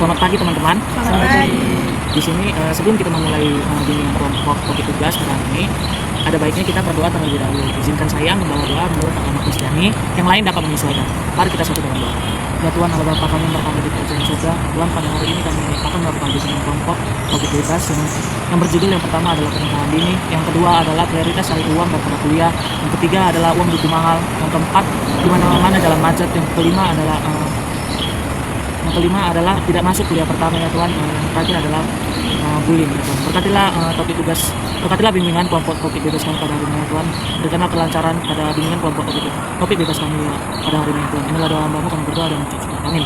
Selamat pagi teman-teman. Selamat pagi. Di sini sebelum kita memulai bimbingan kelompok topik tugas pada hari ini, ada baiknya kita berdoa terlebih dahulu. Izinkan saya membawa doa menurut agama Kristiani, yang lain dapat menyesuaikan. Mari kita satu dalam doa. Ya Tuhan, Allah Bapa kami yang berada di kerajaan surga. Tuhan, pada hari ini kami akan melakukan bimbingan kelompok topik tugas yang berjudul yang pertama adalah pernikahan dini, yang kedua adalah prioritas cari uang daripada kuliah, yang ketiga adalah uang butuh mahal, yang keempat di mana-mana jalan macet, yang kelima adalah tidak masuk kuliah pertama ya Tuhan. Yang terakhir adalah bullying ya Tuhan. Berkatilah bimbingan kelompok topik bebas kami pada hari ini ya Tuhan. Berikanlah kelancaran pada bimbingan kelompok topik bebas kami pada hari ini ya Tuhan. Inilah doa hamba-Mu, kami berdoa dan mengucap syukur. Amin.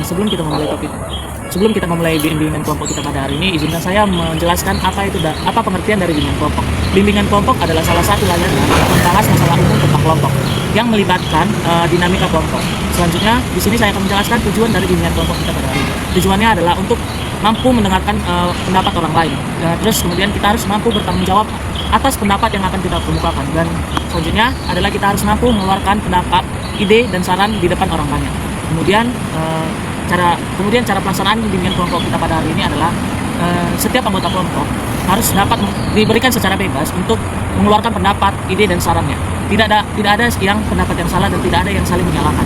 Sebelum kita memulai bimbingan kelompok kita pada hari ini, izinkan saya menjelaskan apa pengertian dari bimbingan kelompok. Bimbingan kelompok adalah salah satu layanan membahas masalah umum tentang kelompok yang melibatkan dinamika kelompok. Selanjutnya, di sini saya akan menjelaskan tujuan dari bimbingan kelompok kita pada hari ini. Tujuannya adalah untuk mampu mendengarkan pendapat orang lain. Terus kemudian kita harus mampu bertanggung jawab atas pendapat yang akan kita kemukakan. Dan selanjutnya adalah kita harus mampu mengeluarkan pendapat, ide, dan saran di depan orang banyak. Kemudian cara pelaksanaan bimbingan kelompok kita pada hari ini adalah setiap anggota kelompok harus dapat diberikan secara bebas untuk mengeluarkan pendapat, ide, dan sarannya. Tidak ada yang pendapat yang salah dan tidak ada yang saling menyalahkan.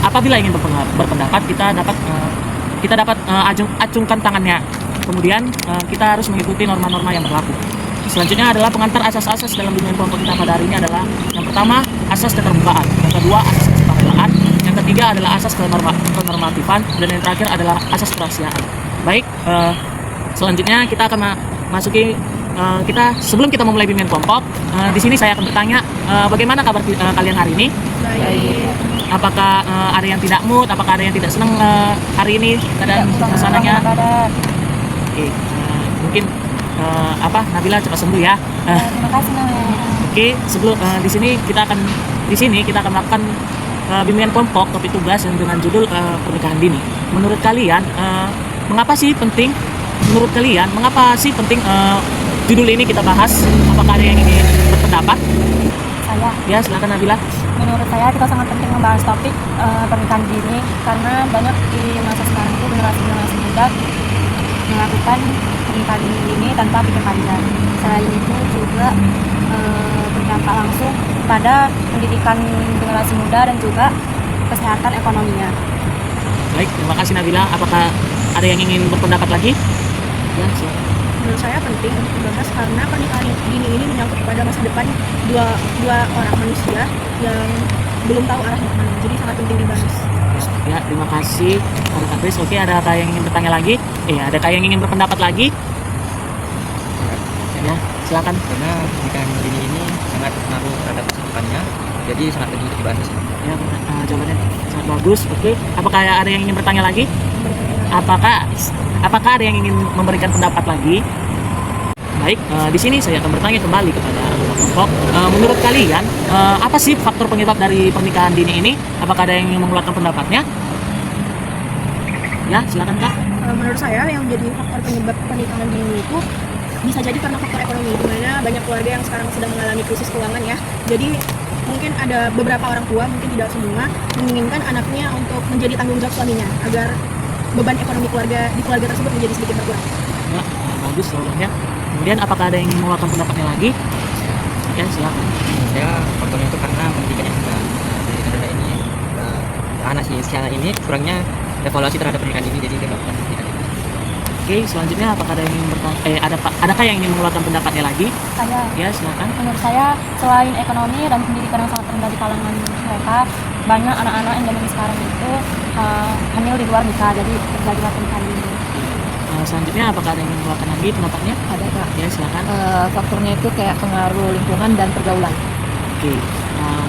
Apabila ingin berpendapat, kita dapat acungkan tangannya. Kemudian kita harus mengikuti norma-norma yang berlaku. Selanjutnya adalah pengantar asas-asas dalam bimbingan kelompok kita pada hari ini adalah yang pertama asas keterbukaan, yang kedua asas kesukarelaan, yang ketiga adalah asas kenormatifan, dan yang terakhir adalah asas kerahasiaan. Baik, selanjutnya kita akan sebelum kita memulai bimbingan kelompok, di sini saya akan bertanya, bagaimana kabar kalian hari ini? Baik. Apakah ada yang tidak mood? Apakah ada yang tidak senang hari ini keadaan suasananya? Oke, mungkin Nabila cepat sembuh ya. Terima kasih Nabila. Oke, sebelum di sini kita akan melakukan bimbingan kelompok topik tugas yang dengan judul pernikahan dini. Menurut kalian mengapa sih penting judul ini kita bahas? Apakah ada yang ingin berpendapat? Saya. Ya, silakan Nabila. Menurut saya kita sangat penting membahas topik pernikahan dini karena banyak di masa sekarang itu generasi muda melakukan pernikahan dini ini tanpa pikir panjang. Selain itu juga berdampak langsung pada pendidikan generasi muda dan juga kesehatan ekonominya. Baik, terima kasih Nabila. Apakah ada yang ingin berpendapat lagi? Ya, silakan. Menurut saya penting untuk dibahas karena pernikahan dini ini menyangkut pada masa depan dua orang manusia yang belum tahu arahnya kemana. Jadi sangat penting dibahas. Ya, terima kasih Kak Kris. Oke, adakah yang ingin bertanya lagi? Adakah yang ingin berpendapat lagi? Ya, silakan. Karena pernikahan dini ini sangat berpengaruh terhadap masa depannya, jadi sangat penting untuk dibahas. Ya, jawabannya sangat bagus. Oke, apakah ada yang ingin bertanya lagi? Apakah ada yang ingin memberikan pendapat lagi? Baik, di sini saya akan bertanya kembali kepada anggota kelompok. Menurut kalian, apa sih faktor penyebab dari pernikahan dini ini? Apakah ada yang ingin mengeluarkan pendapatnya? Ya, silakan Kak. Menurut saya yang menjadi faktor penyebab pernikahan dini itu bisa jadi karena faktor ekonomi, di mana banyak keluarga yang sekarang sedang mengalami krisis keuangan ya. Jadi mungkin ada beberapa orang tua, mungkin tidak semua, menginginkan anaknya untuk menjadi tanggung jawab suaminya agar beban ekonomi di keluarga tersebut menjadi sedikit berkurang. Ya, bagus jawabannya. Kemudian apakah ada yang ingin mengeluarkan pendapatnya lagi? Ya, silakan. Saya faktornya itu karena pendidikannya juga ini anak secara ini kurangnya evaluasi terhadap pernikahan ini, jadi dia melakukan pernikahan ini. Oke, selanjutnya apakah ada yang ingin adakah yang ingin mengeluarkan pendapatnya lagi? Saya. Ya, silakan. Menurut saya selain ekonomi dan pendidikan yang sangat rendah di kalangan mereka, banyak anak-anak yang zaman sekarang itu hamil di luar nikah, jadi terjadilah pernikahan dini. Selanjutnya apakah ada yang ingin mengeluarkan lagi pendapatnya? Ada Kak. Ya, silakan. Faktornya itu kayak pengaruh lingkungan dan pergaulan. Oke,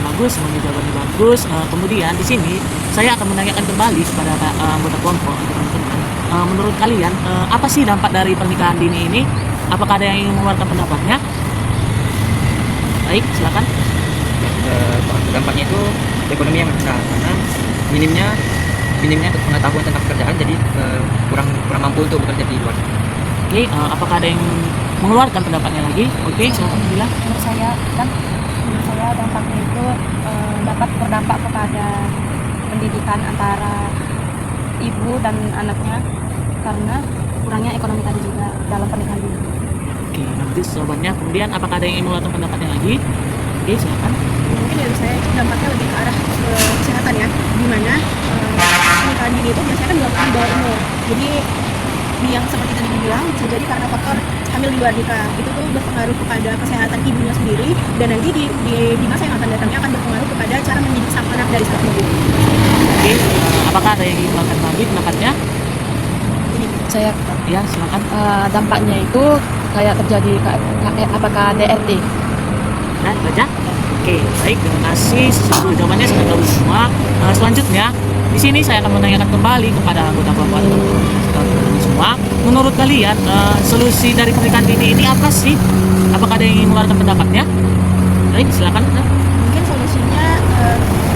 bagus, semuanya jawabannya bagus. Kemudian di sini saya akan menanyakan kembali kepada anggota kelompok atau teman-teman. Menurut kalian, apa sih dampak dari pernikahan dini ini? Apakah ada yang ingin mengeluarkan pendapatnya? Baik, silakan. Dampaknya itu ekonomi yang besar karena minimnya pengetahuan tentang pekerjaan, jadi kurang mampu untuk bekerja di luar. Oke, apakah ada yang mengeluarkan pendapatnya lagi? Oke, silakan bilang. Menurut saya dampaknya itu dapat berdampak kepada pendidikan antara ibu dan anaknya karena kurangnya ekonomi tadi juga dalam pernikahan dini. Oke, nanti jawabannya. Kemudian apakah ada yang ingin mengeluarkan pendapatnya lagi? Oke, silakan. Mungkin dari saya itu dampaknya lebih ke arah kesehatan ya, dimana pernikahan dini itu biasanya kan dilakukan di bawah umur. Jadi yang seperti tadi dibilang bisa jadi karena faktor hamil di luar nikah itu tuh berpengaruh kepada kesehatan ibunya sendiri, dan nanti di masa yang akan datangnya akan berpengaruh kepada cara mendidik sang anak dari sang ibu. Oke, apakah ada yang ingin mengeluarkan lagi pendapatnya? Saya Ya, silakan. dampaknya itu kayak terjadi apakah DRT? Nah, baca. Oke, baik. Terima kasih. Seluruh jawabannya sudah bagus semua. Selanjutnya, di sini saya akan menanyakan kembali kepada anggota kelompok atau teman-teman semua. Menurut kalian, solusi dari pernikahan dini ini apa sih? Apakah ada yang ingin mengeluarkan pendapatnya? Baik, silakan. Mungkin solusinya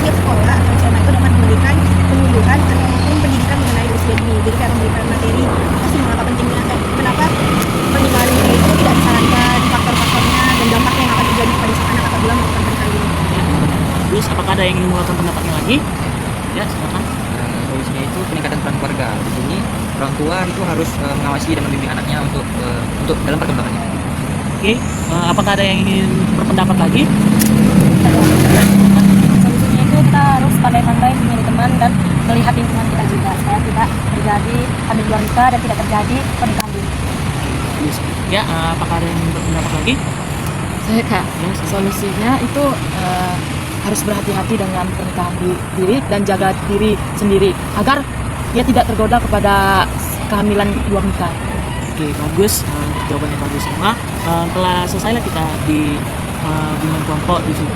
tiap sekolah atau SMA itu dapat memberikan penyuluhan ataupun pendidikan mengenai usia dini. Jadi kayak memberikan materi pasti mengapa pentingnya, kenapa pernikahan dini itu tidak disarankan, faktor-faktornya dan dampaknya yang akan terjadi pada sang anak apabila melakukan pernikahan dini. Terus, apakah ada yang ingin mengeluarkan pendapatnya lagi? Ya, silakan. Solusinya itu peningkatan peran keluarga. Di sini orang tua itu harus mengawasi dan membimbing anaknya untuk dalam perkembangannya. Oke, apakah ada yang ingin berpendapat lagi? Solusinya itu kita harus pandai-pandai memilih teman dan melihat lingkungan kita juga supaya tidak terjadi hamil luar nikah dan tidak terjadi pernikahan dini. Ya, apakah ada yang ingin berpendapat lagi? Saya kak, Ya, silakan. solusinya itu harus berhati-hati dengan pernikahan diri dan jaga diri sendiri agar dia tidak tergoda kepada kehamilan luar nikah. Oke, bagus. Jawabannya bagus semua. Telah selesailah kita di bimbingan kelompok di sini.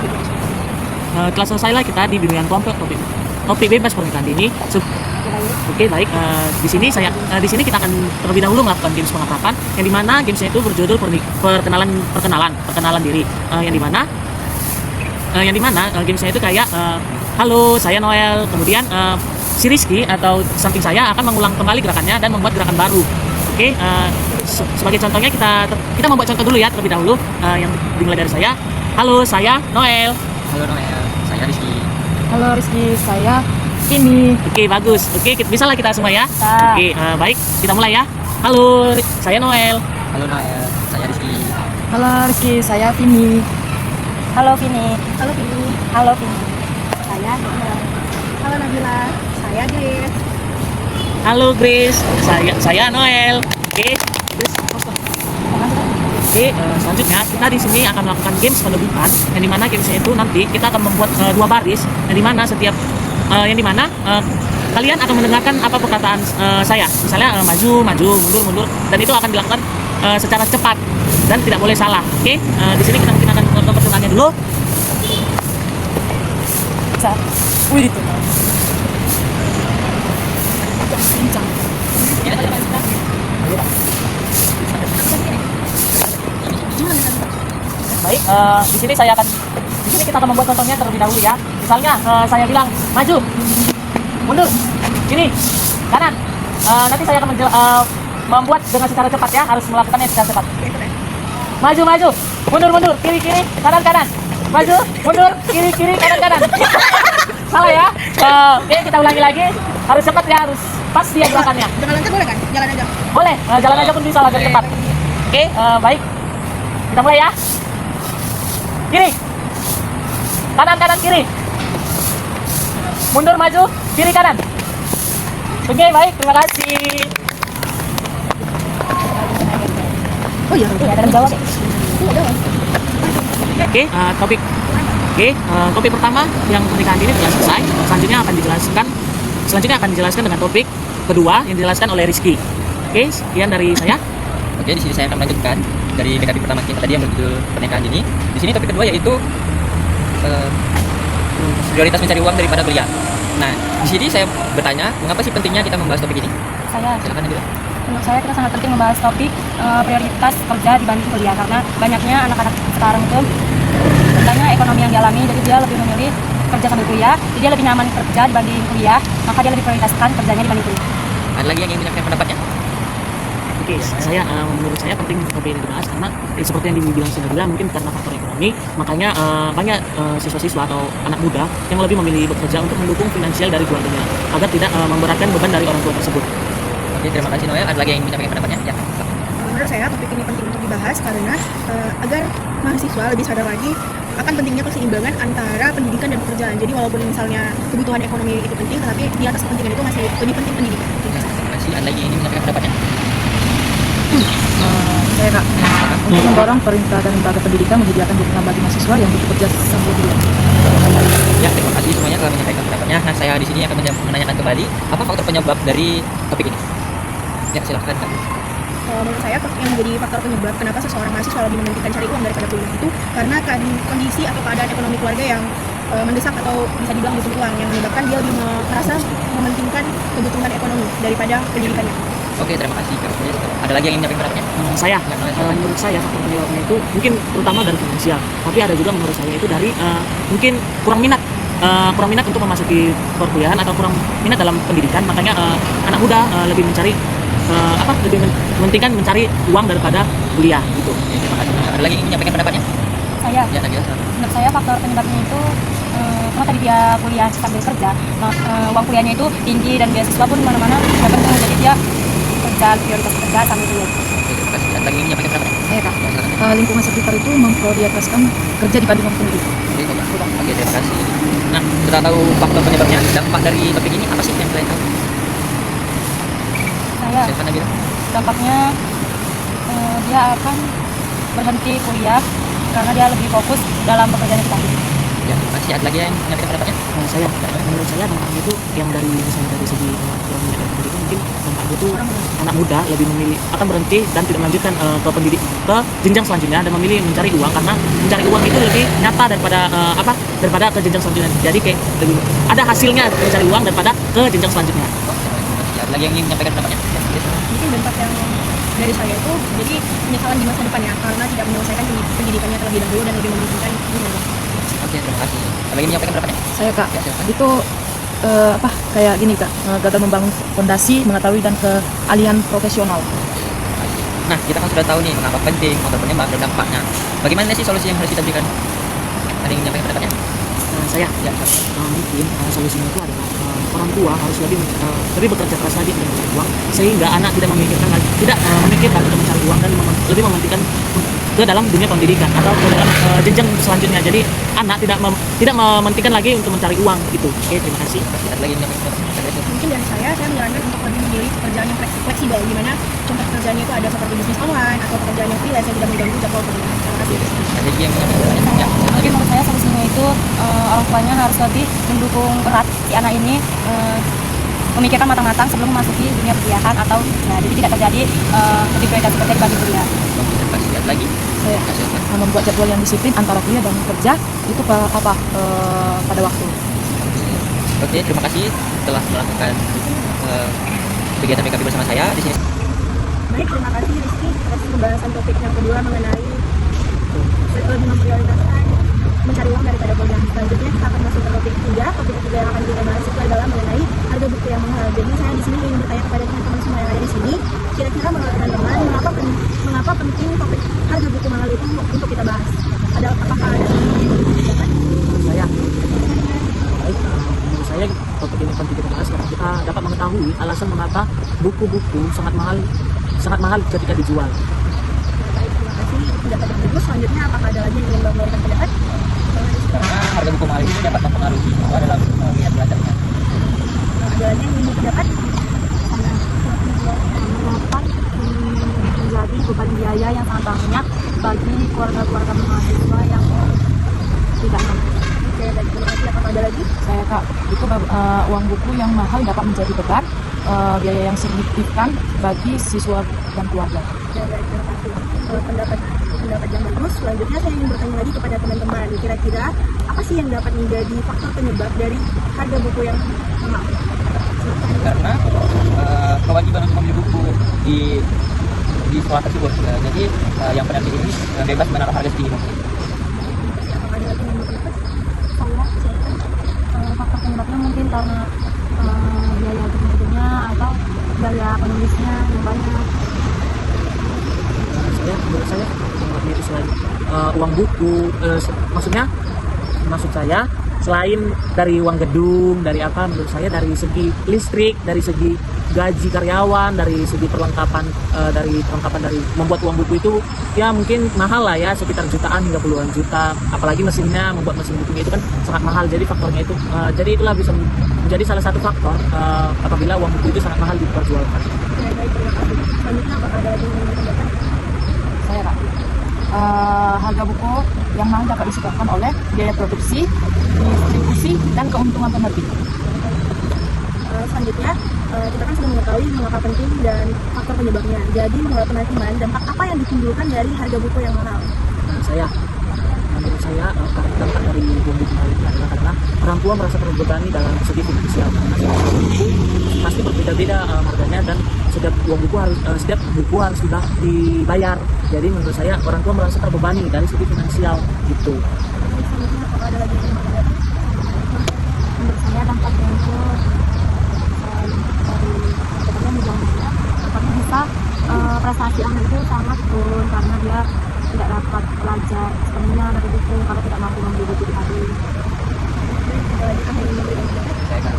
Telah selesailah kita di bimbingan kelompok topik bebas pernikahan dini. Oke, baik. Di sini kita akan terlebih dahulu melakukan games pengakraban, yang dimana gamesnya itu berjudul perkenalan diri. Yang dimana gamesnya itu kayak halo, saya Noel. Kemudian si Rizky atau samping saya akan mengulang kembali gerakannya dan membuat gerakan baru. Oke, sebagai contohnya kita membuat contoh dulu ya terlebih dahulu, yang dimulai dari saya. Halo, saya Noel. Halo Noel, saya Rizky. Halo Rizky, saya ini. Oke, bagus. Oke, bisa lah kita semua ya. Bisa. Oke, baik, kita mulai ya. Halo, saya Noel. Halo Noel, saya Rizky. Halo Rizky, saya Vini. Halo Vini. Halo Vini. Halo Vini. Saya Halo Nabila. Saya Grace. Halo Grace, saya Noel. Oke, selanjutnya kita di sini akan melakukan games penebukan, yang dimana gamesnya itu nanti kita akan membuat dua baris, yang dimana setiap kalian akan mendengarkan apa perkataan saya, misalnya maju, mundur, dan itu akan dilakukan secara cepat dan tidak boleh salah. Oke, di sini kita mungkin akan menonton perkenalannya dulu. bisa. Wih itu. Kencang. Baik, di sini kita akan membuat contohnya terlebih dahulu ya. Misalnya saya bilang maju, mundur, kiri, kanan. Nanti saya akan membuat dengan secara cepat ya, harus melakukannya secara cepat. Maju, mundur, kiri, kanan. Maju, mundur, kiri, kanan. Salah ya. Oke, kita ulangi lagi. Harus cepat ya, harus pas dia gerakannya. Jalan aja boleh kan? Jalan aja. Boleh, jalan aja pun bisa agar cepat. Oke, baik. Kita mulai ya. Kiri. Kanan, kiri. Mundur, maju, kiri, kanan. Oke, baik. Terima kasih. Oh iya, Iya, dalam jawab. Oke, topik pertama yang pernikahan dini telah selesai. Selanjutnya akan dijelaskan dengan topik kedua yang dijelaskan oleh Rizky. Oke, sekian dari saya. Oke, di sini saya akan melanjutkan dari BKP pertama kita tadi yang berjudul pernikahan dini. Di sini topik kedua yaitu prioritas mencari uang daripada kuliah. Nah, di sini saya bertanya, mengapa sih pentingnya kita membahas topik ini? Saya Silakan Nabila. Menurut saya kita sangat penting membahas topik prioritas kerja dibanding kuliah, karena banyaknya anak-anak sekarang tuh tentangnya ekonomi yang dialami, jadi dia lebih memilih kerja sambil kuliah, jadi dia lebih nyaman kerja dibanding kuliah, maka dia lebih prioritaskan kerjanya dibanding kuliah. Ada lagi yang ingin menyampaikan pendapatnya? Oke, menurut saya penting KBM dibahas karena seperti yang dibilang si Nabila, mungkin karena faktor ekonomi, makanya banyak siswa-siswa atau anak muda yang lebih memilih bekerja untuk mendukung finansial dari keluarganya agar tidak memberatkan beban dari orang tua tersebut. Oke, terima kasih Noel. Ada lagi yang ingin menyampaikan pendapatnya? Ya. Menurut saya topik ini penting untuk dibahas karena agar mahasiswa lebih sadar lagi akan pentingnya keseimbangan antara pendidikan dan pekerjaan. Jadi walaupun misalnya kebutuhan ekonomi itu penting, tapi di atas kepentingan itu masih lebih penting pendidikan. Terima kasih. Ada lagi yang ingin menyampaikan pendapatnya? Saya Kak, untuk mendorong perintah dan lembaga pendidikan menyediakan dukungan bagi mahasiswa yang bekerja sambil kuliah. Ya, terima kasih semuanya telah menyampaikan pendapatnya. Nah, saya di sini akan menanyakan kembali apa faktor penyebab dari topik ini. Ya, silakan Kak. Menurut saya yang menjadi faktor penyebab kenapa seseorang mahasiswa lebih mementingkan cari uang daripada kuliah itu karena kondisi atau keadaan ekonomi keluarga yang mendesak atau bisa dibilang butuh uang yang menyebabkan dia lebih merasa mementingkan kebutuhan ekonomi daripada pendidikannya. Oke, terima kasih Kak. Ada lagi yang ingin menyampaikan pendapatnya? Menurut saya faktor penyebabnya itu mungkin terutama dari finansial, tapi ada juga menurut saya itu dari mungkin kurang minat untuk memasuki perkuliahan atau kurang minat dalam pendidikan, makanya anak muda lebih mencari lebih mementingkan mencari uang daripada kuliah gitu. Oke, terima kasih. Ada lagi yang ingin menyampaikan pendapatnya? Saya, Ya, Nabila, silakan. menurut saya faktor penyebabnya itu karena tadi dia kuliah sambil kerja, uang kuliahnya itu tinggi dan beasiswa pun mana-mana sudah penuh, jadi dia kerja prioritas kerja sambil kuliah. Oke, terima kasih. Ada lagi yang ingin menyampaikan pendapatnya? Saya Kak, Ya, silakan. lingkungan sekitar itu memprioritaskan kerja dibanding pendidikan. Oke, terima kasih. Nah, kita tahu faktor penyebabnya, dampak dari topik ini apa sih yang kalian tahu? Saya Silakan Nabila. dampaknya dia akan berhenti kuliah karena dia lebih fokus dalam pekerjaannya tadi. Ya, terima kasih. Ada lagi yang menyampaikan pendapatnya? Menurut saya dampaknya itu yang dari misalnya dari segi kurang minat dari pendidikan, mungkin dampaknya itu anak muda lebih memilih akan berhenti dan tidak melanjutkan ke jenjang selanjutnya dan memilih mencari uang karena mencari uang itu lebih nyata daripada ke jenjang selanjutnya. Jadi kayak lebih ada hasilnya mencari uang daripada ke jenjang selanjutnya. Ada lagi yang ingin menyampaikan pendapatnya? Ya, Mungkin dampak yang dari saya itu jadi penyesalan di masa depan ya karena tidak menyelesaikan pendidikannya terlebih dahulu dan lebih mementingkan dunia. Oke, terima kasih. Ada lagi yang menyampaikan pendapatnya? Saya Kak, Ya, silakan. itu kayak gini Kak, gagal membangun fondasi, mengetahui dan keahlian profesional. Nah, kita kan sudah tahu nih mengapa penting, faktor penyebab dan dampaknya. Bagaimana sih solusi yang harus kita berikan? Ada yang menyampaikan pendapatnya? Saya Ya, mungkin solusinya itu adalah orang tua harus lebih bekerja keras lagi untuk mencari uang sehingga anak tidak memikirkan untuk mencari uang dan lebih mementingkan ke dalam dunia pendidikan atau ke dalam jenjang selanjutnya. Jadi anak tidak mementingkan lagi untuk mencari uang gitu. Oke, terima kasih. Ada lagi yang menyampaikan pendapatnya? Mungkin dari saya menyarankan untuk lebih memilih pekerjaan yang fleksibel di mana contoh pekerjaannya itu ada seperti bisnis online atau pekerjaan yang freelance yang tidak mengganggu jadwal kuliah. Terima kasih. Ada lagi yang menyampaikan pendapatnya? Ya, Jadi menurut saya solusinya itu orang tuanya harus lebih mendukung erat si anak ini memikirkan matang-matang sebelum memasuki dunia perkuliahan atau ya, jadi tidak terjadi lebih prioritas kerja dibanding kuliah. Oke, terima kasih. Ada lagi? Saya Ya, silakan. membuat jadwal yang disiplin antara kuliah dan kerja itu pada waktu. Oke, terima kasih telah melakukan kegiatan PKB bersama saya di sini. Baik, terima kasih Rizky atas pembahasan topik yang kedua mengenai lebih memprioritaskan mencari uang daripada kuliah. Selanjutnya kita akan masuk ke topik ketiga. Topik ketiga yang akan kita bahas itu adalah mengenai harga buku yang mahal. Jadi saya di sini ingin bertanya kepada teman-teman semua yang ada di sini, kira-kira menurut teman-teman mengapa penting topik harga buku mahal itu untuk kita bahas? Apakah ada Saya baik, menurut saya topik ini penting kita bahas karena kita dapat mengetahui alasan mengapa buku-buku sangat mahal ketika dijual. Baik, terima kasih pendapat yang bagus. Selanjutnya apakah ada lagi yang ingin memberikan pendapat? Karena harga buku mahal ini dapat mempengaruhi dalam minat belajarnya. Ada lagi yang ingin berpendapat? Dapat menjadi beban biaya yang sangat banyak bagi keluarga-keluarga mahasiswa yang tidak mampu. Oke, baik, terima kasih. Apakah ada lagi? Saya Kak, itu uang buku yang mahal dapat menjadi beban, biaya yang signifikan bagi siswa dan keluarga. Ya, baik, terima kasih. Pendapat yang bagus. Selanjutnya saya ingin bertanya lagi kepada teman-teman. Kira-kira apa sih yang dapat menjadi faktor penyebab dari harga buku yang mahal? Karena kewajiban untuk membeli buku di sekolah tersebut. Jadi yang penerbit ini bebas menaruh harga setinggi mungkin. Apakah ada lagi yang ingin berpendapat? Saya faktor penyebabnya mungkin karena biaya bukunya atau biaya penulisnya yang banyak. selain uang buku, maksud saya selain dari uang gedung, dari apa, menurut saya dari segi listrik, dari segi gaji karyawan, dari segi perlengkapan dari membuat uang buku itu ya mungkin mahal lah ya, sekitar jutaan hingga puluhan juta, apalagi mesinnya, membuat mesin bukunya itu kan sangat mahal, jadi faktornya itu jadi itulah bisa menjadi salah satu faktor apabila uang buku itu sangat mahal diperjualkan. Baik, terima kasih. Selanjutnya apakah ada lagi yang ingin ditambahkan? Saya Kak, harga buku yang mahal dapat disebabkan oleh biaya produksi, distribusi, dan keuntungan penerbit. Selanjutnya kita kan sudah mengetahui mengapa penting dan faktor penyebabnya. Jadi menurut teman-teman, dampak apa yang ditimbulkan dari harga buku yang mahal? Menurut saya dampak dari uang buku mahal itu adalah karena orang tua merasa terbebani dalam segi finansial, karena setiap buku pasti berbeda-beda harganya, dan setiap buku harus sudah dibayar. Jadi menurut saya orang tua merasa terbebani dari segi finansial gitu. Selanjutnya apakah ada lagi yang ingin ditambahkan? Menurut saya dampaknya itu dari sebenarnya menjauhnya, tapi bisa prestasi anak itu sangat turun karena dia tidak dapat belajar sepenuhnya dari buku kalau tidak mampu membeli buku di hari. Ada lagi yang ingin ditambahkan? Saya kan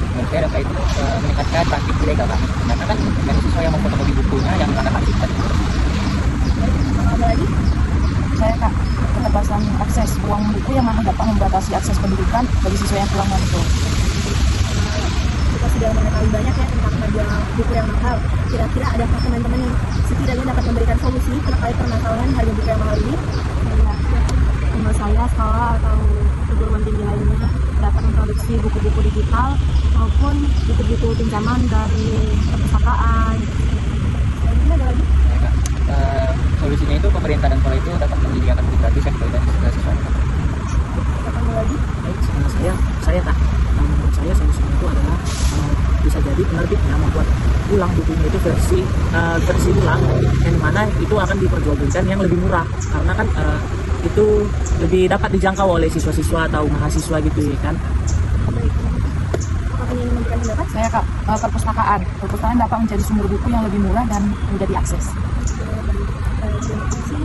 menurut saya dapat itu meningkatkan praktik ilegal kan, karena kan banyak siswa yang memfotokopi bukunya yang menggunakan praktik tadi. Apakah ada lagi? Saya Kak, keterbatasan akses uang buku yang mahal dapat membatasi akses pendidikan bagi siswa yang kurang mampu. Kita sudah mengetahui banyak ya tentang harga buku yang mahal. Kira-kira adakah teman-teman yang setidaknya dapat memberikan solusi terkait permasalahan harga buku yang mahal ini? Menurut saya sekolah atau perguruan tinggi lainnya dapat memproduksi buku-buku digital maupun buku-buku pinjaman dari perpustakaan. Selanjutnya ada lagi? Solusinya itu pemerintah dan sekolah itu dapat menyediakan buku gratis yang dan siswa. Apakah ada lagi? Baik, saya tak. Menurut saya solusinya itu adalah bisa jadi penerbitnya membuat ulang bukunya itu versi ulang, yang mana itu akan diperjualbelikan yang lebih murah, karena kan itu lebih dapat dijangkau oleh siswa-siswa atau mahasiswa gitu ya kan. Baik. Apakah ingin memberikan pendapat? Saya Kak, perpustakaan dapat menjadi sumber buku yang lebih murah dan mudah diakses. Terima kasih.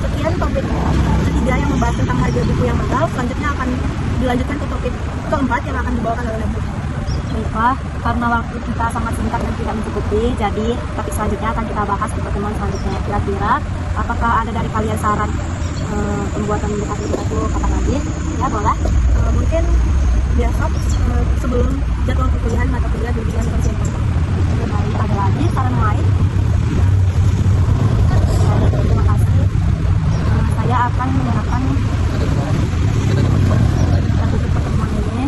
Sekian topik ketiga yang membahas tentang harga buku yang mahal. Selanjutnya akan dilanjutkan ke topik keempat yang akan dibawakan oleh Nabu. Baiklah, karena waktu kita sangat singkat dan tidak mencukupi, jadi topik selanjutnya akan kita bahas di pertemuan selanjutnya. Kira-kira apakah ada dari kalian saran pembuatan indikator itu kapan lagi? Ya boleh. Mungkin besok sebelum jadwal perkuliahan mata kuliah diberikan persiapan. Baik, ada lagi saran lain? Terima kasih. Saya akan menyerahkan tutup pertemuan ini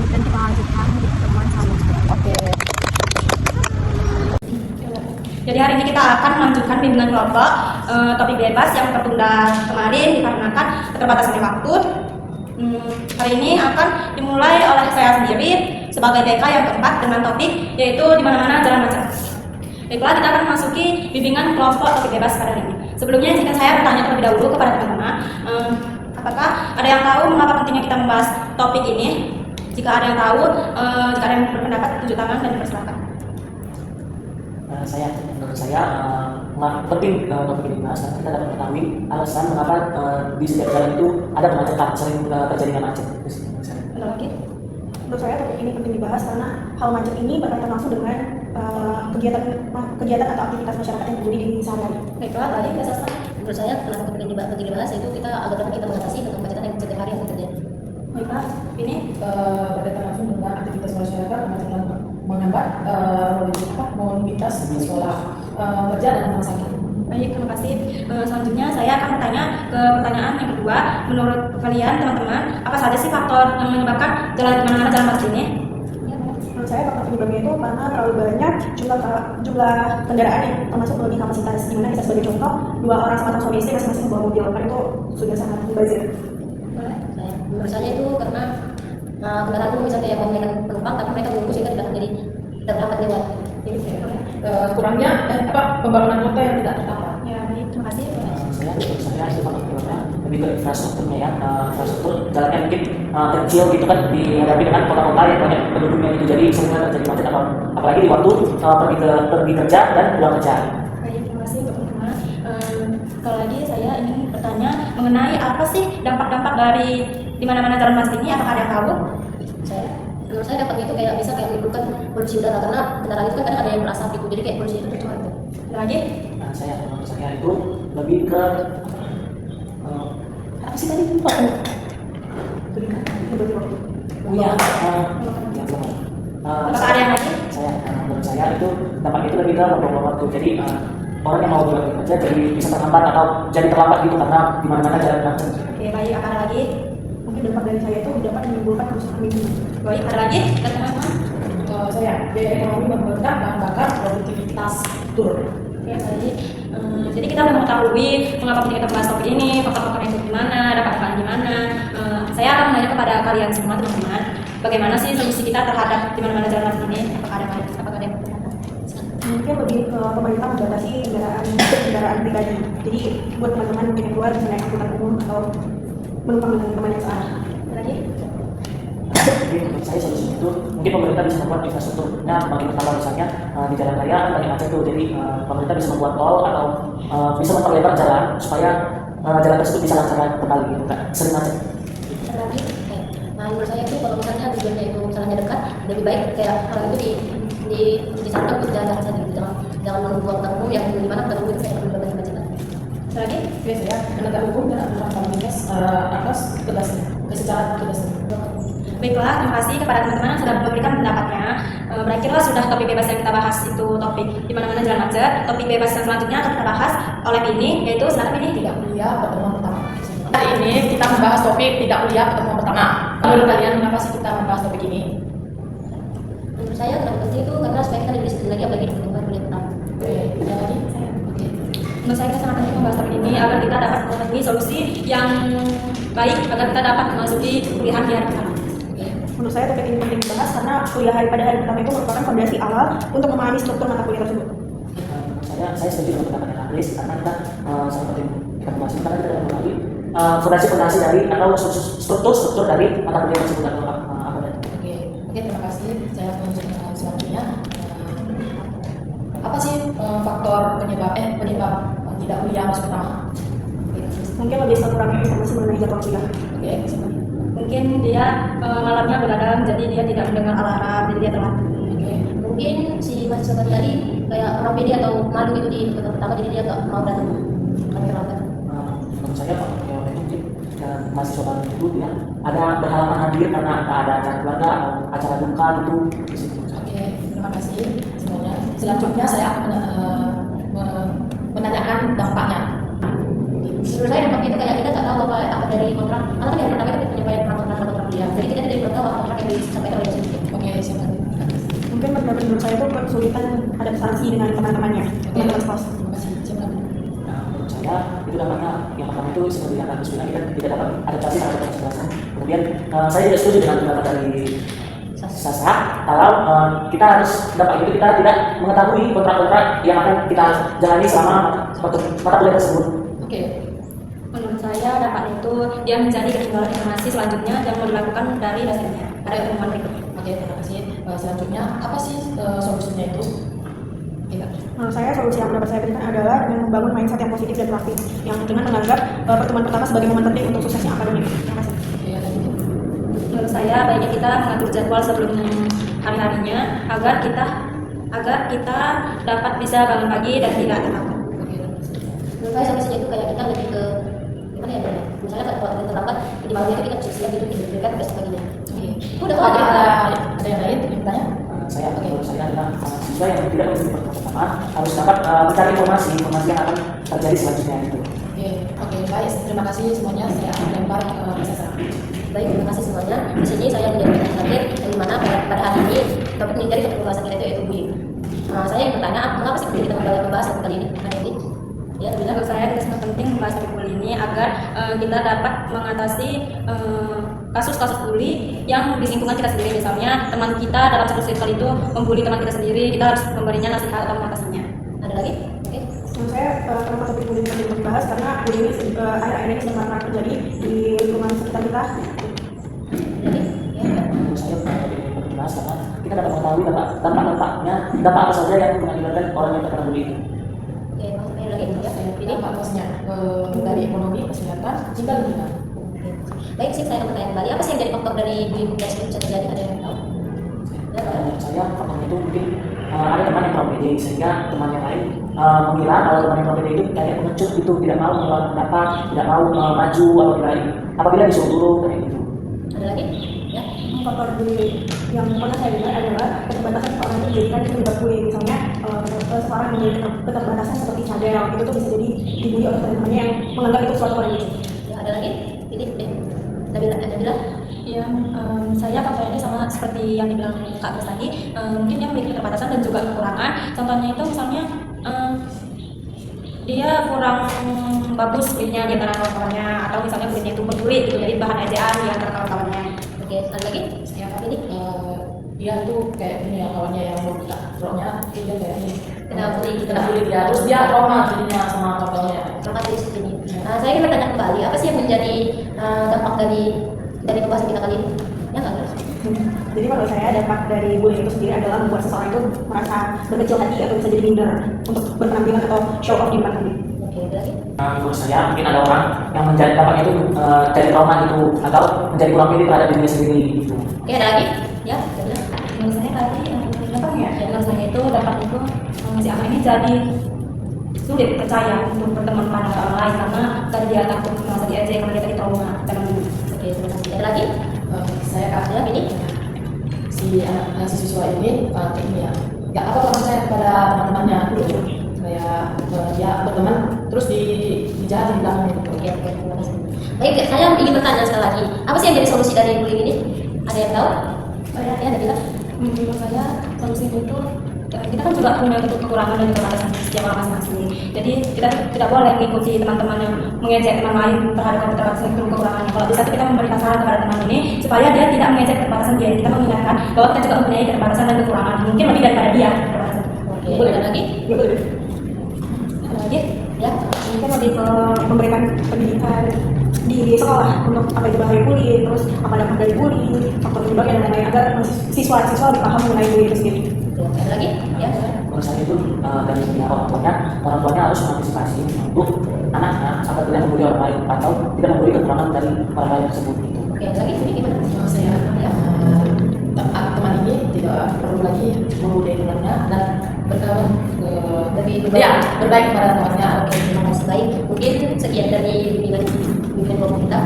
dan kita lanjutkan di pertemuan selanjutnya. Oke. Jadi hari ini kita akan melanjutkan bimbingan kelompok topik bebas yang tertunda kemarin dikarenakan keterbatasan waktu. Hari ini akan dimulai oleh saya sendiri sebagai TK yang keempat dengan topik yaitu di mana-mana jalan macet. Baiklah, kita akan memasuki bimbingan kelompok topik bebas pada hari ini. Sebelumnya, jika saya bertanya terlebih dahulu kepada teman-teman, apakah ada yang tahu mengapa pentingnya kita membahas topik ini? Jika ada yang tahu, jika ada yang berpendapat, tunjuk tangan dan dipersilakan. Menurut saya penting topik ini dibahas, karena kita dapat mengetahui alasan mengapa di setiap jalan itu ada kemacetan, sering terjadi macet. Ada lagi? Menurut saya topik ini penting dibahas karena hal macet ini berkaitan langsung dengan kegiatan atau aktivitas masyarakat yang terjadi di sehari-hari. Baiklah, tadi Mbak Sasta. Menurut saya kenapa penting dibahas itu kita agar dapat kita mengatasi tentang kemacetan yang setiap hari yang terjadi. Baiklah, ini Berkaitan langsung dengan aktivitas masyarakat, kemacetan menghambat mobilitas di sekolah, kerja dan rumah sakit. baik, terima kasih. Selanjutnya saya akan bertanya ke pertanyaan yang kedua. Menurut kalian teman-teman, apa saja sih faktor yang menyebabkan mana-mana jalan macet ini? Menurut saya faktor penyebabnya itu karena terlalu banyak jumlah kendaraan yang termasuk melebihi kapasitas. Dimana bisa sebagai contoh 2 orang sepasang suami istri masing-masing membawa mobil, kan itu sudah sangat mubazir. Menurut saya itu karena kendaraan umum misalnya yang memiliki penumpang tapi mereka bungkus sehingga tidak menjadi terhambat lewat. Kurangnya pembangunan kota yang tidak tertata. Ya, baik, terima kasih. Saya itu faktor penyebabnya lebih ke infrastrukturnya ya, infrastruktur jalannya mungkin kecil gitu kan dihadapi dengan kota-kota yang banyak penduduknya gitu, jadi sering terjadi macet apalagi di waktu pergi kerja dan pulang kerja. Baik, terima kasih. Sekali lagi saya ingin bertanya mengenai apa sih dampak-dampak dari di mana-mana jalan mas ini, apakah ada yang tahu? Menurut saya dampaknya itu kayak bisa kayak menimbulkan polusi udara karena kendaraan itu kan kadang ada yang berasap gitu, jadi kayak polusi itu percuma gitu. Lagi? Nah, menurut saya itu lebih ke apa sih tadi? Oh ya, Apakah ada yang lagi? menurut saya itu dampaknya itu lebih ke beberapa waktu. Jadi orang yang mau berangkat kerja jadi bisa terhambat atau jadi terlambat gitu karena di mana-mana jalan macet. Oke, baik. Apa ada lagi? Mungkin dampak dari saya itu dapat menimbulkan kerusakan lingkungan. Baik, ada lagi? Dan teman-teman? Saya biaya ekonomi membengkak, bahan bakar, produktivitas turun. Oke, baik. Jadi kita sudah mengetahui mengapa penting kita bahas topik ini, faktor-faktornya itu gimana, dapat gimana. Saya akan menanya kepada kalian semua teman-teman, bagaimana sih solusi kita terhadap di mana-mana jalan ini? Apakah ada yang bertanya? Mungkin lebih ke pemerintah membatasi kendaraan pribadi. Jadi buat teman-teman mungkin yang keluar bisa naik angkutan umum atau menumpang dengan teman yang searah. Lagi? Jadi menurut saya solusinya itu mungkin pemerintah bisa membuat infrastrukturnya bagi pertama misalnya di jalan raya kan banyak macet tuh, jadi pemerintah bisa membuat tol atau bisa memperlebar jalan supaya jalan tersebut bisa lancar kembali gitu kan, sering macet. Lagi, nah menurut saya itu kalau misalnya tujuannya itu misalnya dekat, lebih baik kayak hal itu di sana untuk jalan saja gitu, jangan menunggu angkutan umum yang di mana angkutan umum itu kayak berbeda kemacetan. Lagi? Oke, saya penegak hukum dan aturan lalu lintas atas tegasnya, secara tegasnya. Baiklah, terima kasih kepada teman-teman yang sudah memberikan pendapatnya. Berakhirlah sudah topik bebas yang kita bahas itu topik di mana-mana jalan macet. Topik bebas yang selanjutnya akan kita bahas oleh ini, yaitu silakan ini. Tidak kuliah pertemuan pertama. Hari ini kita membahas topik tidak kuliah pertemuan pertama. Menurut kalian kenapa sih kita membahas topik ini? Menurut saya kenapa penting itu karena supaya kita lebih disiplin lagi apalagi di pertemuan kuliah pertama. Oke, ada lagi? Oke. Menurut saya kita sangat penting membahas topik ini agar kita dapat menemui solusi yang baik agar kita dapat memasuki kuliah di hari pertama. Menurut saya topik ini penting dibahas karena kuliah pada hari pertama itu merupakan fondasi awal untuk memahami struktur mata kuliah tersebut. Menurut saya setuju dengan pendapatnya Chris karena kita seperti kita bahas karena kita dapat mengetahui fondasi dari atau struktur dari mata kuliah tersebut atau apa tadi. Oke, terima kasih. Saya akan lanjutkan selanjutnya. Apa sih faktor penyebab tidak kuliah masuk pertama? Mungkin lebih kurangnya informasi mengenai jadwal kuliah. Oke, silakan. Mungkin dia malamnya begadang, jadi dia tidak mendengar alarm, jadi dia telat. Oke. Mungkin si mahasiswa tadi kayak orang pede atau malu gitu di pertemuan pertama, jadi dia nggak mau datang kami terlambat. Menurut saya Pak itu mungkin mahasiswa baru itu ya ada berhalangan hadir karena ada acara keluarga atau acara duka gitu. Oke, terima kasih semuanya. Selanjutnya saya akan menanyakan dampaknya. Menurut saya dampaknya itu kayak kita nggak tahu apa dari kontrak, karena kan yang pertama itu penyampaian kontrak kuliah, jadi kita tidak tahu apa kontrak yang disampaikan oleh dosen. Oke, silakan. Mungkin menurut saya itu kesulitan adaptasi dengan teman-temannya, teman-teman kelas. Terima kasih. Silakan. Menurut saya itu dampaknya yang pertama itu seperti yang Agus bilang kita tidak dapat adaptasi terhadap kejelasan. Kemudian saya tidak setuju dengan pendapat dari Sasa kalau kita harus dampak itu kita tidak mengetahui kontrak-kontrak yang akan kita jalani selama mata kuliah tersebut. Oke. Menurut saya dapat itu dia menjadi ketinggalan informasi selanjutnya yang mau dilakukan dari dosennya. Ada pengumuman berikut. Oke, terima kasih. Selanjutnya apa sih solusinya itu? Iya. Menurut saya solusi yang dapat saya berikan adalah dengan membangun mindset yang positif dan proaktif, yang dengan menganggap pertemuan pertama sebagai momen penting untuk suksesnya akademik. Terima kasih. Oke, lanjut. Menurut saya baiknya kita mengatur jadwal sebelum hari-harinya agar kita dapat bisa bangun pagi dan tidak terlambat. Oke, terima kasih. Menurut saya solusinya itu kayak kita lebih ke gimana ya, misalnya kalau kita terlambat di malam itu kita bisa siap gitu diberikan besok paginya. Oke. Udah Ada ada. yang lain yang bertanya? Menurut saya adalah siswa yang tidak mengikuti pertemuan pertama harus dapat mencari informasi yang akan terjadi selanjutnya itu. Oke, baik. Terima kasih semuanya. Saya akan lempar ke Mas Sasa. Baik, terima kasih semuanya. Di sini saya menjadi terakhir yang dimana pada hari ini topik ini dari topik pembahasan kita itu bullying. Saya yang bertanya, mengapa sih kita membahas topik kali ini? Nanti ya, Menurut saya itu sangat penting membahas topik bully ini agar kita dapat mengatasi kasus-kasus bully yang di lingkungan kita sendiri. Misalnya teman kita dalam satu circle itu membuli teman kita sendiri, kita harus memberinya nasihat atau mengatasinya. ada lagi? Oke. Menurut saya kenapa topik bullying penting untuk dibahas karena bullying ini akhir-akhir ini sedang marak terjadi di lingkungan sekitar kita. Menurut saya perlu dibahas karena kita dapat mengetahui dampak apa saja yang mengakibatkan orang yang terkena bully itu. Oke, maksudnya lagi ya. Ini Dampaknya dari ekonomi, kesehatan, hingga lingkungan. Oke. Baik sih, saya akan bertanya kembali. Apa sih yang jadi faktor dari bullying dan bisa terjadi? Ada yang tahu? Ya, Pak. Menurut saya faktornya itu mungkin ada teman yang terlalu pede sehingga teman yang lain mengira kalau teman yang terlalu pede itu kayak pengecut gitu, tidak mau mengeluarkan pendapat, tidak mau maju apabila disuruh turun kayak gitu. Ada lagi? Ya. Faktor bullying yang pernah saya dengar adalah keterbatasan seorang itu menjadikan itu terlibat bullying. Misalnya seorang memiliki keterbatasan seperti cadel, itu tuh bisa jadi dibully oleh teman-temannya yang menganggap itu suatu hal yang lucu. Ya, ada lagi? Ini Nabila. Ya, saya faktornya sama seperti yang dibilang Kak Chris tadi. Mungkin dia memiliki keterbatasan dan juga kekurangan. Contohnya itu misalnya dia kurang bagus kulitnya di antara kawan-kawannya, atau misalnya kulitnya itu berkulit gitu, jadi bahan ejaan di antara kawan-kawannya. Oke, ada lagi? Ya, Ini dia tuh kayak gini ya, kawannya yang mau buka roknya, dia kayak ini. kena bully. Dia, terus dia trauma jadinya sama kawannya. Terima kasih seperti ini. Saya ingin bertanya kembali, apa sih yang menjadi dampak dari pembahasan kita kali ini? Ya nggak, Chris? Jadi menurut saya dampak dari bullying itu sendiri adalah membuat seseorang itu merasa berkecil hati atau bisa jadi minder untuk berpenampilan atau show off di depan publik. Oke, ada lagi? Menurut saya mungkin ada orang yang menjadi dampaknya itu jadi trauma gitu atau menjadi kurang pede terhadap dirinya sendiri gitu. Oke, ada lagi? Ya, Nabila. Menurut saya tadi dampak ya, menurut saya itu dampak itu si anak ini jadi sulit percaya untuk berteman pada orang lain karena tadi dia takut merasa diejek karena dia tadi trauma dengan dulu. Oke, terima kasih. Ada lagi? Saya Ya, ini? si siswa ini ini ya nggak apa kalau saya kepada teman-temannya gitu, kayak dia berteman terus dijahatin di belakang gitu. Oke, terima kasih. Baik, saya ingin bertanya sekali lagi. Apa sih yang jadi solusi dari bullying ini? Ada yang tahu? Ya, Nabila. Menurut saya solusi itu kita kan juga punya kekurangan dan keterbatasan setiap orang masing-masing. Jadi kita tidak boleh mengikuti teman-teman yang mengejek teman lain terhadap keterbatasan itu kekurangannya. Kalau bisa kita memberikan saran kepada teman ini supaya dia tidak mengejek keterbatasan dia. Kita mengingatkan bahwa kita juga mempunyai keterbatasan dan kekurangan. Mungkin lebih daripada dia keterbatasan. Oke, ada lagi? Ada lagi? Ya. Mungkin lebih ke memberikan pendidikan di sekolah untuk apa itu bahaya bullying, terus apa dampak dari bullying, faktor penyebabnya dan lain-lain agar siswa-siswa lebih paham mengenai bullying itu sendiri. Oke, ada lagi? Ya. Menurut saya itu dari pihak orang tuanya harus mengantisipasi untuk anaknya agar tidak membuli orang lain atau tidak membuli kekurangan dari orang lain tersebut gitu. Oke, ada lagi? Ini gimana? Saya Ya. teman ini tidak perlu lagi membuli temannya dan berkawan berbaik kepada temannya. Oke, terima kasih. Baik, mungkin sekian dari bimbingan kelompok kita.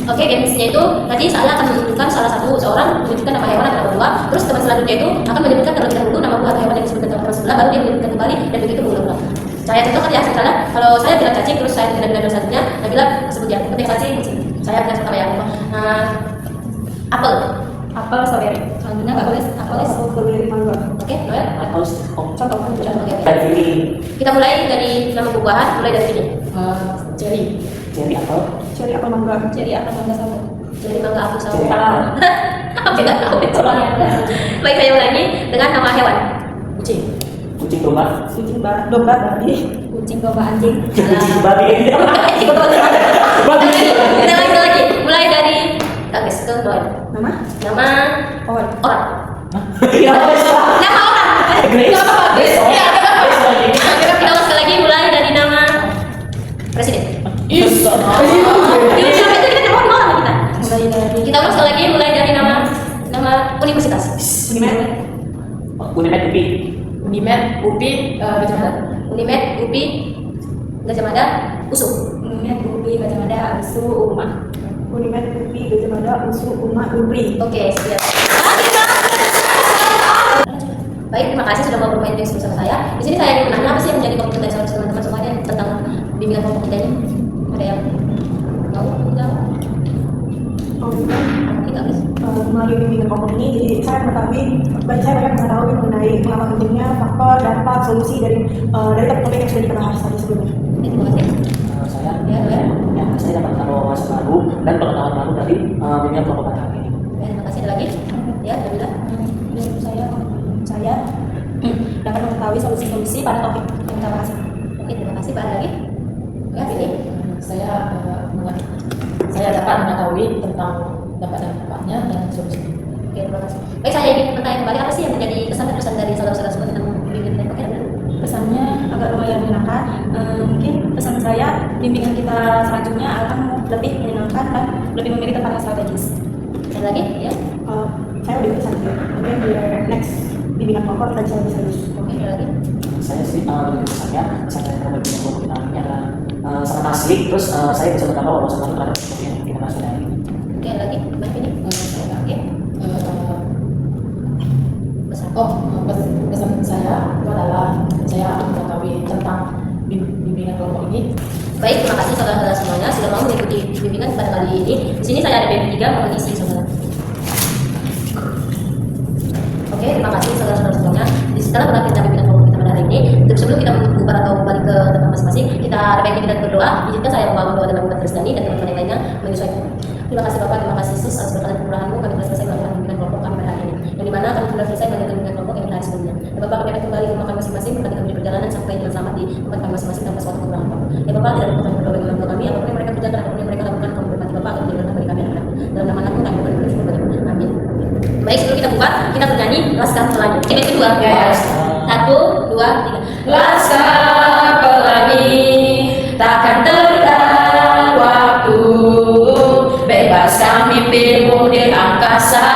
Oke, gamesnya itu tadi saya akan menunjukkan seorang menunjukkan nama hewan atau nama buah, terus teman selanjutnya itu akan menyebutkan terlebih dahulu nama buah atau hewan yang disebutkan teman sebelah, baru dia menyebutkan kembali dan begitu berulang-ulang. Saya contohkan ya, misalnya kalau saya bilang cacing, terus saya tidak bilang selanjutnya, saya bilang sebut ya, penting cacing, saya bilang pertama ya, apel, Strawberry. selanjutnya nggak boleh, apel, Berbeda mangga. oke, Noel. Atau Contoh. Oke. dari ini Kita mulai dari nama buah-buahan, mulai dari sini. Cherry. jadi atau Cherry apel mangga. Jadi akan mangga sama. Jadi mangga aku sama Jadi salah. Tidak tahu soalnya. Baik, saya ulangi dengan nama hewan. Kucing. kucing domba Kucing domba babi. Kucing, domba, anjing. kucing babi Kita lagi, mulai dari Kagis ke Noel. Nama? Nama Orang. orang. iya Nama orang. Grace. Grace. Ya, kita ulas sekali lagi mulai dari nama presiden. Yes. Sampai itu kita mau orang kita. Mulai dari Kita ulas sekali lagi mulai dari nama universitas. Unimed. Unimed UPI. Unimed, UPI, Gajah Mada. Unimed, UPI, Gajah Mada, USU. Unimed, UPI, Gajah Mada, USU, UMA. Unimed, UPI, Gajah Mada, UNSU, UMA, UPRI. Oke, siap. Baik, terima kasih sudah mau bermain dengan bersama saya. Di sini saya ingin menanya apa sih yang menjadi komitmen dari teman-teman semuanya tentang bimbingan kelompok kita ini? Ada yang tahu? Jawab? Kita guys. Melalui bimbingan kelompok ini, jadi saya banyak mengetahui mengenai mengapa pentingnya faktor, dampak, solusi dari topik yang sudah kita bahas tadi sebelumnya. Oke, terima kasih. Saya saya dapat wawasan baru dan pengetahuan baru dari bimbingan kelompok pada hari ini. Oke, terima kasih. Ada lagi? Ya, Nabila. Menurut saya dapat mengetahui solusi-solusi pada topik yang kita bahas. Oke, terima kasih. Ada lagi? Ya, ini. Saya dapat mengetahui tentang dampak-dampaknya dan solusinya. Oke, terima kasih. Baik, saya ingin bertanya kembali apa sih yang menjadi kesan dan pesan dari saudara-saudara semua tentang bimbingan kelompok kita? Pesannya agak lumayan menyenangkan lebih memilih tempat yang strategis. Ada lagi ya? Saya udah bisa mungkin di next bimbingan kelompok kita bisa lebih serius. Oke, ada lagi? Saya sih lebih besarnya saya terhadap bimbingan kelompok kita ini adalah sangat asli, terus saya bisa bertambah wawasan baru terhadap topik yang kita bahas hari ini. Oke, ada lagi? Mbak ini? Saya Oke. pesan saya itu adalah saya mengetahui tentang bimbingan kelompok ini. Baik, terima kasih saudara-saudara semuanya sudah mau mengikuti bimbingan pada kali ini. Di sini saya ada BM3 mengisi saudara. Oke, terima kasih saudara-saudara semuanya. Setelah berakhir bimbingan kelompok kita pada hari ini, sebelum kita bubar atau balik ke tempat masing-masing, kita ada baiknya kita berdoa. Izinkan saya membangun doa dalam umat Kristiani dan teman-teman yang lainnya menyesuaikan. Terima kasih Bapak, terima kasih Yesus atas berkat dan kemurahan-Mu. Kami telah selesai melakukan bimbingan kelompok kami pada hari ini. Yang dimana kami telah selesai melakukan bimbingan kelompok yang hari sebelumnya. Dan Bapak kami akan kembali ke rumah kami masing-masing, berkati kami di perjalanan sampai dengan selamat di tempat kami masing-masing tanpa suatu kekurangan Bapak. Ya Bapak, tidak lupa kami berdoa bagi orang tua kami, apapun yang mereka kerjakan, apapun yang mereka lakukan, kami berkati Bapak, kami berikan bagi kami anak-anak. Dalam nama Anakmu kami bersyukur bagi Amin. Baik, sebelum kita buka, kita bernyanyi Laskar Pelangi. Coba itu dua. Satu, dua, tiga. Laskar pelangi takkan terhilang waktu, bebaskan mimpimu di angkasa.